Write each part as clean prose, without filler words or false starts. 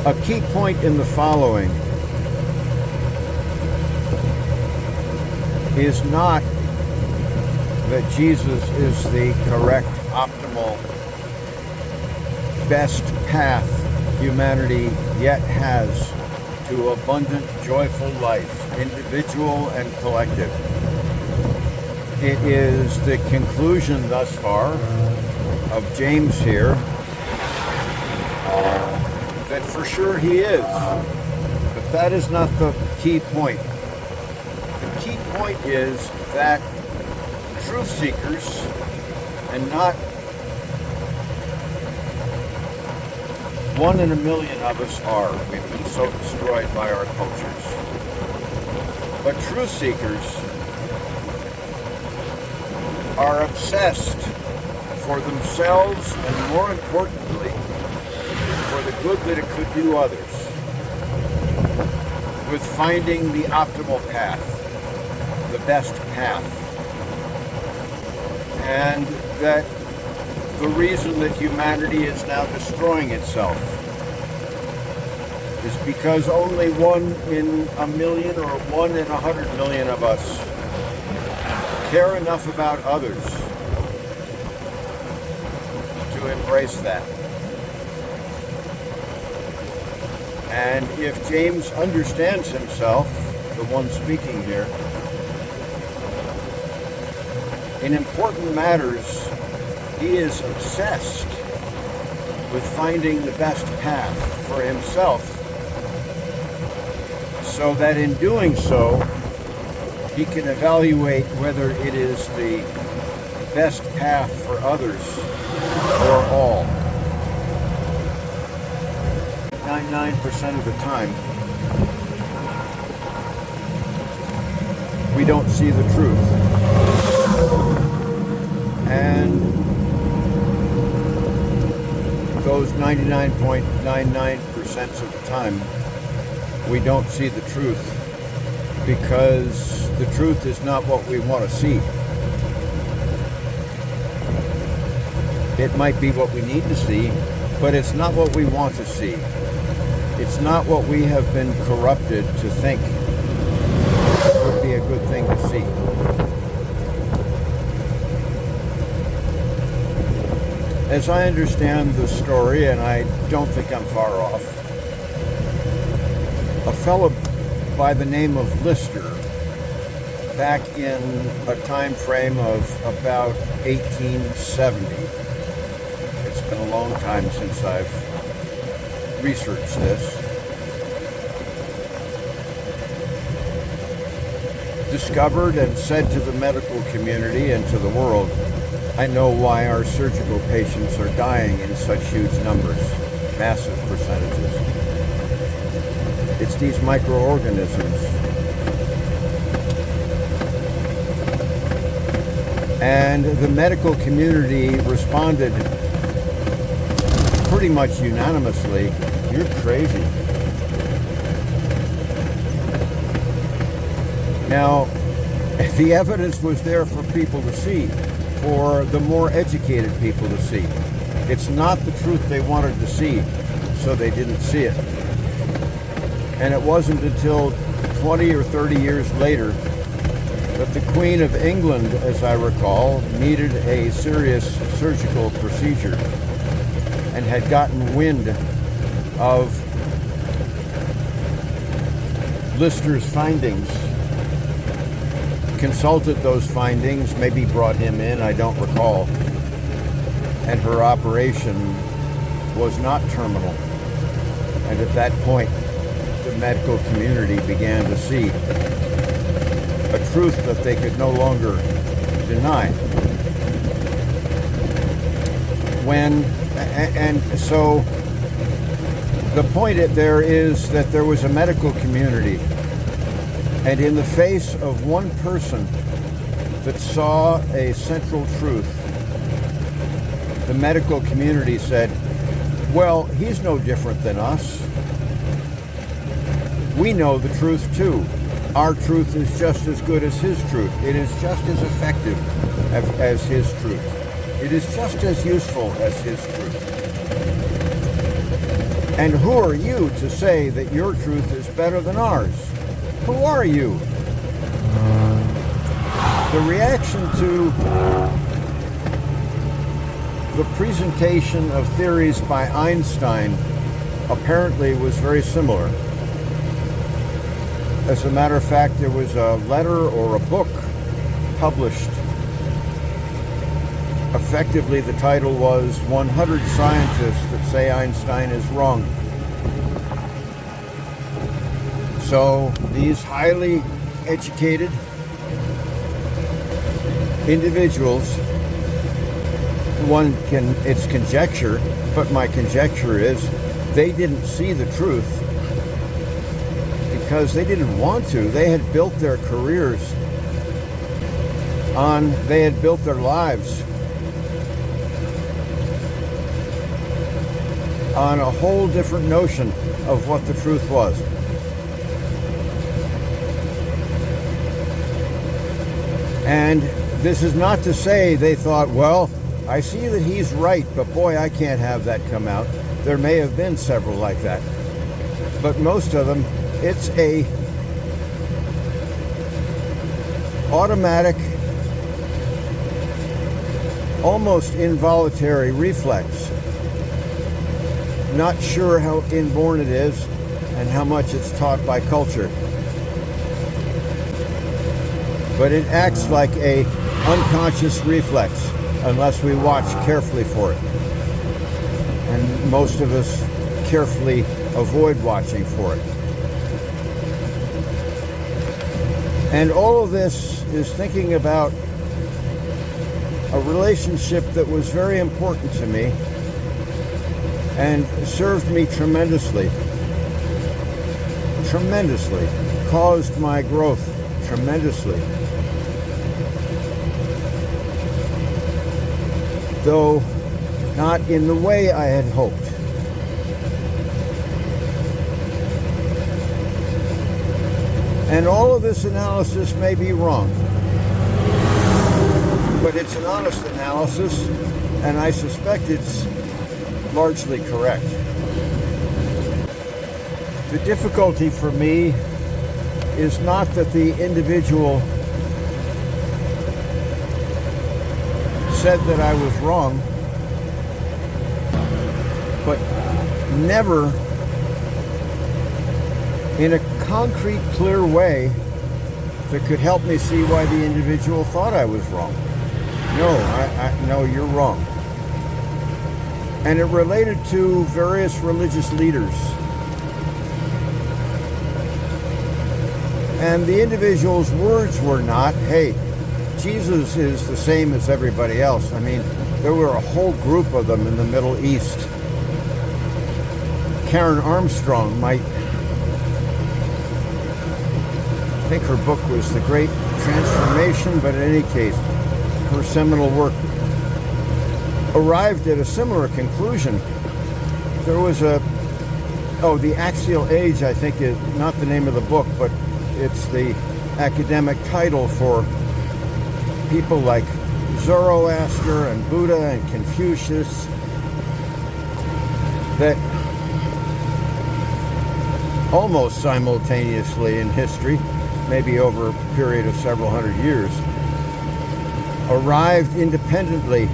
A key point in the following is not that Jesus is the correct, optimal, best path humanity yet has to abundant, joyful life, individual and collective. It is the conclusion thus far of James here that for sure he is, but that is not the key point. The key point is that truth seekers, and not 1 in a million of us are. We've been so destroyed by our cultures. But truth seekers are obsessed for themselves and, more importantly, for the good that it could do others, with finding the optimal path, the best path. And that the reason that humanity is now destroying itself is because only 1 in a million or 1 in 100 million of us care enough about others to embrace that. And if James understands himself, the one speaking here, in important matters, he is obsessed with finding the best path for himself, so that in doing so, he can evaluate whether it is the best path for others or all. 99% of the time, we don't see the truth. And those 99.99% of the time, we don't see the truth because the truth is not what we want to see. It might be what we need to see, but it's not what we want to see. It's not what we have been corrupted to think would be a good thing to see. As I understand the story, and I don't think I'm far off, a fellow by the name of Lister, back in a time frame of about 1870, it's been a long time since I've researched this, discovered and said to the medical community and to the world, I know why our surgical patients are dying in such huge numbers, massive percentages. It's these microorganisms. And the medical community responded pretty much unanimously, you're crazy. Now, the evidence was there for people to see, for the more educated people to see. It's not the truth they wanted to see, so they didn't see it. And it wasn't until 20 or 30 years later that the Queen of England, as I recall, needed a serious surgical procedure and had gotten wind of Lister's findings, consulted those findings, maybe brought him in, I don't recall, and her operation was not terminal. And at that point, the medical community began to see a truth that they could no longer deny. So the point there is that there was a medical community, and in the face of one person that saw a central truth, the medical community said, well, he's no different than us. We know the truth too. Our truth is just as good as his truth. It is just as effective as his truth. It is just as useful as his truth. And who are you to say that your truth is better than ours? Who are you? The reaction to the presentation of theories by Einstein apparently was very similar. As a matter of fact, there was a letter or a book published. Effectively, the title was 100 Scientists That Say Einstein is Wrong. So these highly educated individuals, it's conjecture, but my conjecture is they didn't see the truth because they didn't want to. They had built their careers they had built their lives on a whole different notion of what the truth was. And this is not to say they thought, well, I see that he's right, but boy, I can't have that come out. There may have been several like that. But most of them, it's a automatic, almost involuntary reflex. Not sure how inborn it is and how much it's taught by culture. But it acts like a unconscious reflex unless we watch carefully for it. And most of us carefully avoid watching for it. And all of this is thinking about a relationship that was very important to me and served me tremendously. Tremendously. Caused my growth tremendously. Though not in the way I had hoped. And all of this analysis may be wrong, but it's an honest analysis, and I suspect it's largely correct. The difficulty for me is not that the individual said that I was wrong, but never in a concrete, clear way that could help me see why the individual thought I was wrong. No, you're wrong. And it related to various religious leaders. And the individual's words were not, hey, Jesus is the same as everybody else. I mean, there were a whole group of them in the Middle East. Karen Armstrong I think her book was The Great Transformation, but in any case, her seminal work arrived at a similar conclusion. There was The Axial Age, I think is not the name of the book, but it's the academic title for people like Zoroaster and Buddha and Confucius that almost simultaneously in history, maybe over a period of several hundred years, arrived independently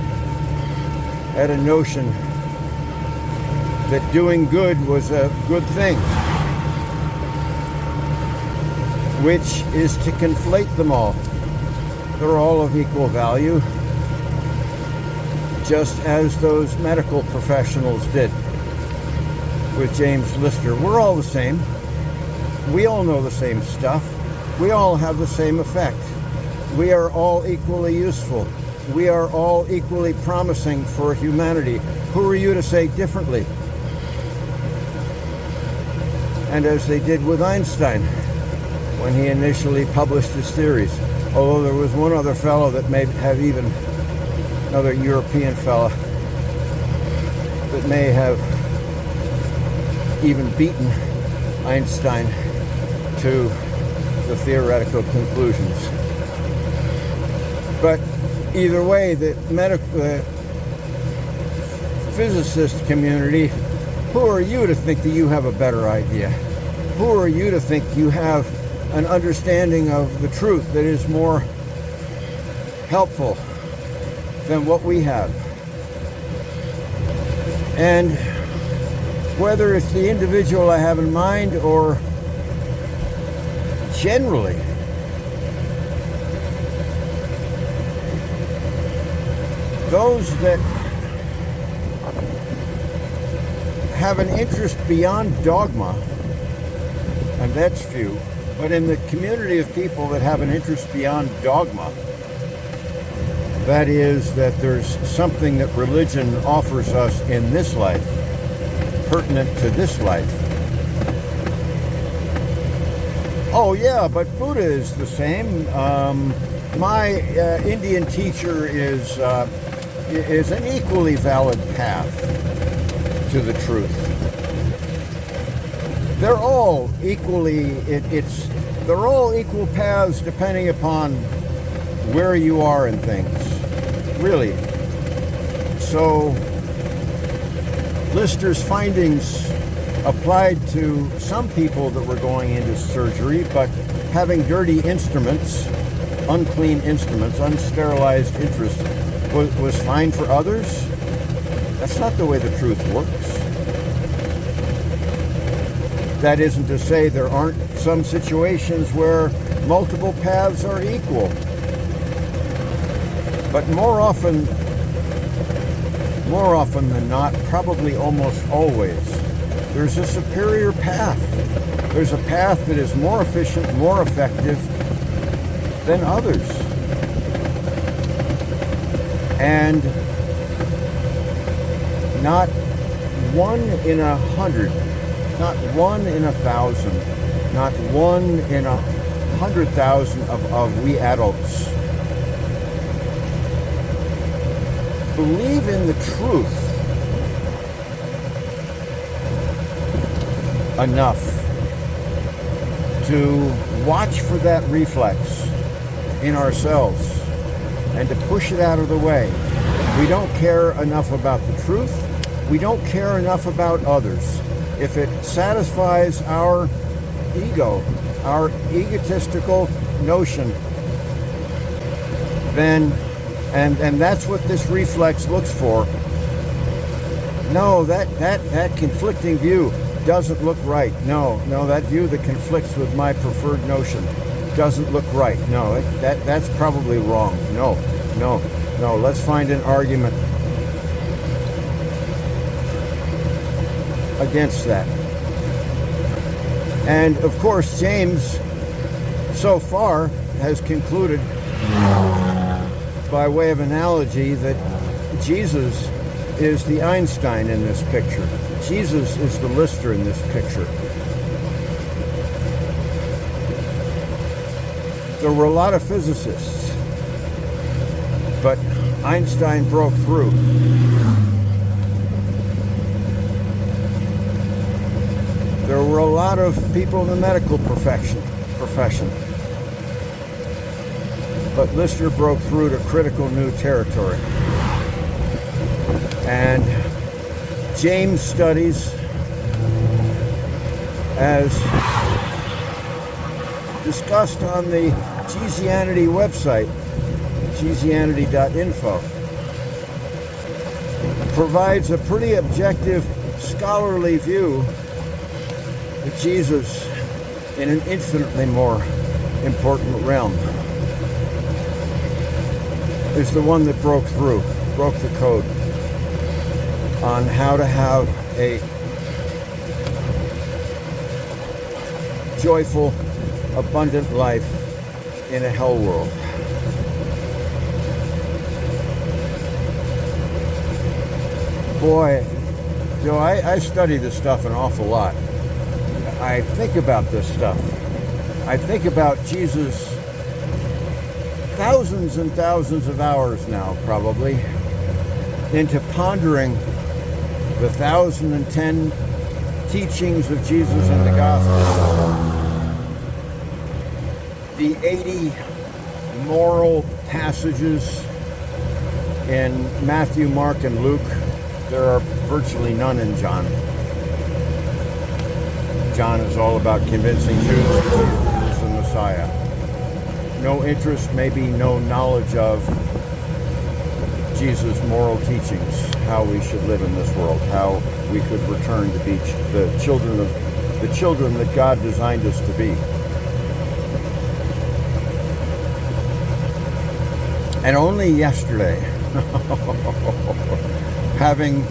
at a notion that doing good was a good thing, which is to conflate them all. They're all of equal value, just as those medical professionals did with James Lister. We're all the same. We all know the same stuff. We all have the same effect. We are all equally useful. We are all equally promising for humanity. Who are you to say differently? And as they did with Einstein when he initially published his theories. Although there was one other fellow that may have even, another European fellow, that may have even beaten Einstein to the theoretical conclusions. But either way, the physicist community Who are you to think that you have a better idea? Who are you to think you have an understanding of the truth that is more helpful than what we have? And whether it's the individual I have in mind or generally, those that have an interest beyond dogma, and that's few, but in the community of people that have an interest beyond dogma, that is, that there's something that religion offers us in this life, pertinent to this life. Oh yeah, but Buddha is the same. My Indian teacher is an equally valid path to the truth. They're all equally, they're all equal paths depending upon where you are in things, really. So Lister's findings applied to some people that were going into surgery, but having dirty instruments, unclean instruments, unsterilized interest, was fine for others. That's not the way the truth works. That isn't to say there aren't some situations where multiple paths are equal. But more often than not, probably almost always, there's a superior path. There's a path that is more efficient, more effective than others. And not 1 in 100, not 1 in 1,000, not 1 in 100,000 of we adults believe in the truth enough to watch for that reflex in ourselves and to push it out of the way. We don't care enough about the truth. We don't care enough about others. If it satisfies our ego, our egotistical notion, then, and that's what this reflex looks for. No, that conflicting view doesn't look right. No, that view that conflicts with my preferred notion doesn't look right. No, that's probably wrong. No, let's find an argument against that. And of course, James so far has concluded by way of analogy that Jesus is the Einstein in this picture. Jesus is the Lister in this picture. There were a lot of physicists, but Einstein broke through. There were a lot of people in the medical profession, but Lister broke through to critical new territory. And James studies, as discussed on the Jesuanity website, jesuanity.info, provides a pretty objective, scholarly view of Jesus in an infinitely more important realm. Is the one that broke through, broke the code on how to have a joyful, abundant life in a hell world. Boy, Joe, I study this stuff an awful lot. I think about this stuff. I think about Jesus thousands and thousands of hours now, probably, into pondering the 1,010 teachings of Jesus in the Gospel, the 80 moral passages in Matthew, Mark, and Luke. There are virtually none in John. John is all about convincing Jews that Jesus is the Messiah. No interest, maybe no knowledge of Jesus' moral teachings, how we should live in this world, how we could return to be the children that God designed us to be. And only yesterday, having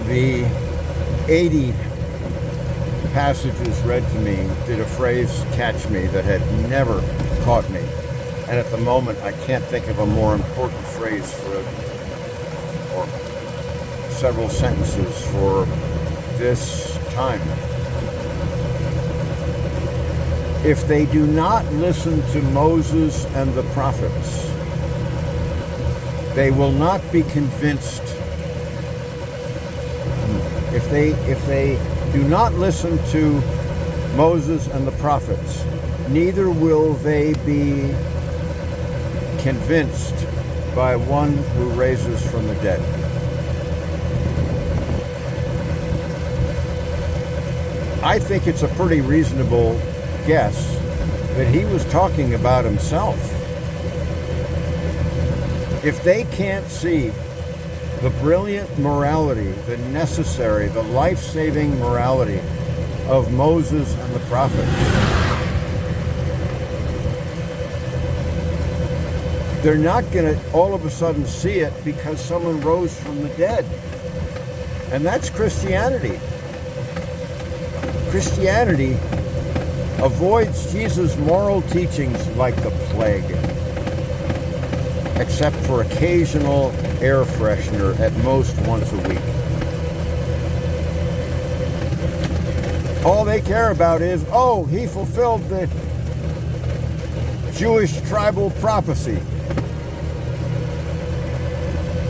the 80 passages read to me, did a phrase catch me that had never caught me. And at the moment, I can't think of a more important phrase or several sentences for this time. If they do not listen to Moses and the prophets, they will not be convinced. If they do not listen to Moses and the prophets, neither will they be convinced by one who raises from the dead. I think it's a pretty reasonable guess that he was talking about himself. If they can't see the brilliant morality, the necessary, the life-saving morality of Moses and the prophets, they're not going to all of a sudden see it because someone rose from the dead. And that's Christianity. Christianity avoids Jesus' moral teachings like the plague, except for occasional air freshener at most once a week. All they care about is, oh, he fulfilled the Jewish tribal prophecy.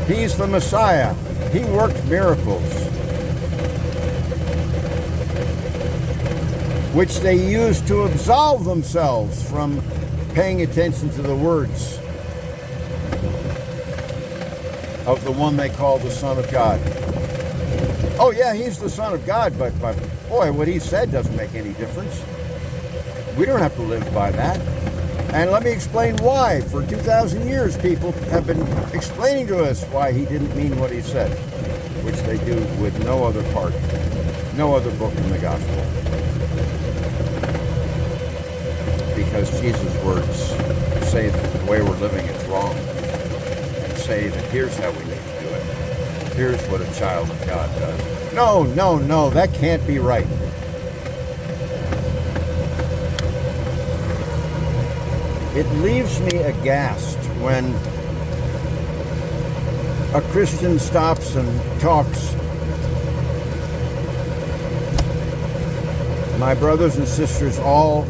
He's the Messiah. He worked miracles, which they use to absolve themselves from paying attention to the words of the one they call the Son of God. Oh yeah, he's the Son of God, but boy, what he said doesn't make any difference. We don't have to live by that. And let me explain why. For 2,000 years, people have been explaining to us why he didn't mean what he said, which they do with no other part, no other book in the gospel. Because Jesus' words say that the way we're living is wrong, and say that here's how we need to do it. Here's what a child of God does. No, that can't be right. It leaves me aghast when a Christian stops and talks. My brothers and sisters all,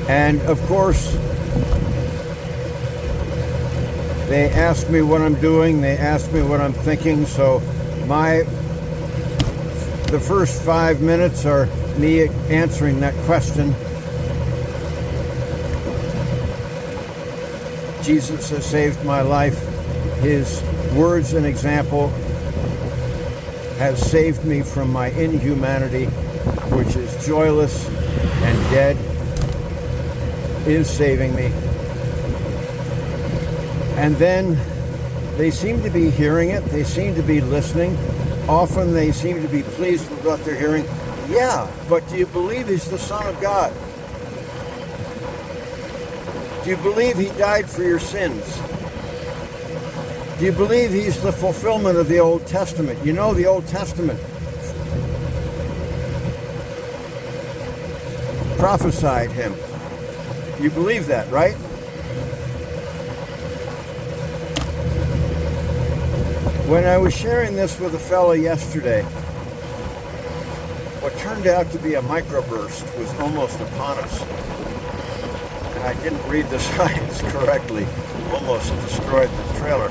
and of course, they ask me what I'm doing, they ask me what I'm thinking, so the first 5 minutes are me answering that question. Jesus has saved my life. His words and example has saved me from my inhumanity, which is joyless and dead, is saving me. And then they seem to be hearing it. They seem to be listening. Often they seem to be pleased with what they're hearing. Yeah, but do you believe he's the Son of God? Do you believe he died for your sins? Do you believe he's the fulfillment of the Old Testament? You know, the Old Testament prophesied him. You believe that, right? When I was sharing this with a fellow yesterday, what turned out to be a microburst was almost upon us. And I didn't read the signs correctly, almost destroyed the trailer.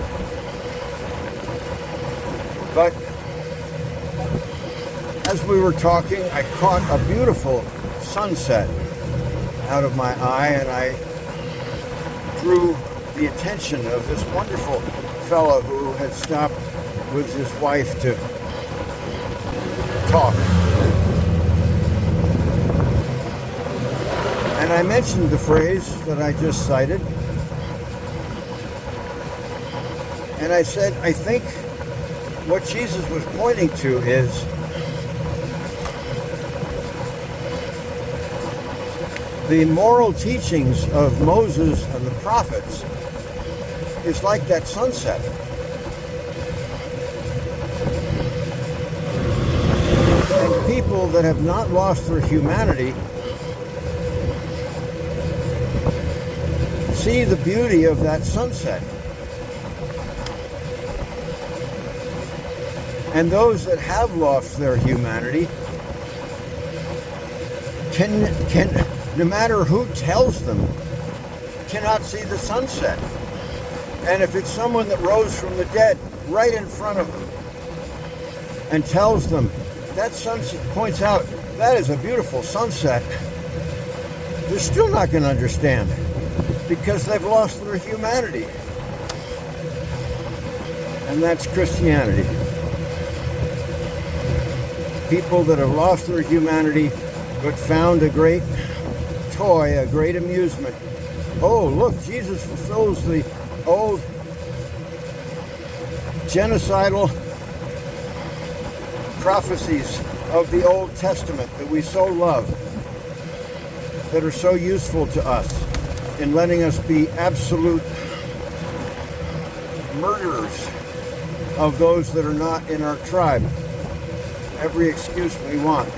But as we were talking, I caught a beautiful sunset out of my eye, and I drew the attention of this wonderful fellow who had stopped with his wife to talk. And I mentioned the phrase that I just cited. And I said, I think what Jesus was pointing to is the moral teachings of Moses and the prophets is like that sunset. And people that have not lost their humanity see the beauty of that sunset. And those that have lost their humanity can no matter who tells them, cannot see the sunset. And if it's someone that rose from the dead right in front of them and tells them that sunset, points out that is a beautiful sunset, they're still not going to understand because they've lost their humanity. And that's Christianity. People that have lost their humanity but found a great toy, a great amusement. Oh, look, Jesus fulfills the old genocidal prophecies of the Old Testament that we so love, that are so useful to us in letting us be absolute murderers of those that are not in our tribe. Every excuse we want.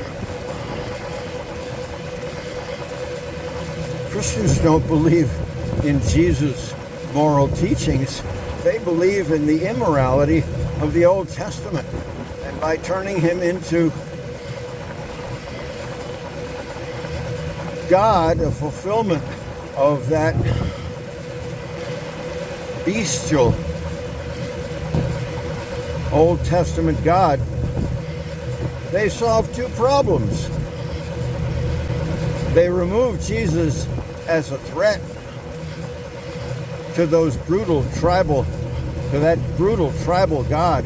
Christians don't believe in Jesus' moral teachings. They believe in the immorality of the Old Testament. And by turning him into God, a fulfillment of that bestial Old Testament God, they solved two problems. They removed Jesus as a threat to that brutal tribal God.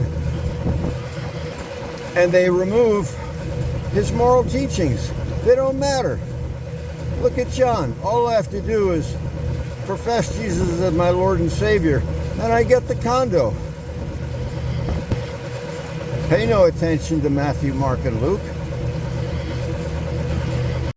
And they remove his moral teachings. They don't matter. Look at John. All I have to do is profess Jesus as my Lord and Savior, and I get the condo. Pay no attention to Matthew, Mark, and Luke.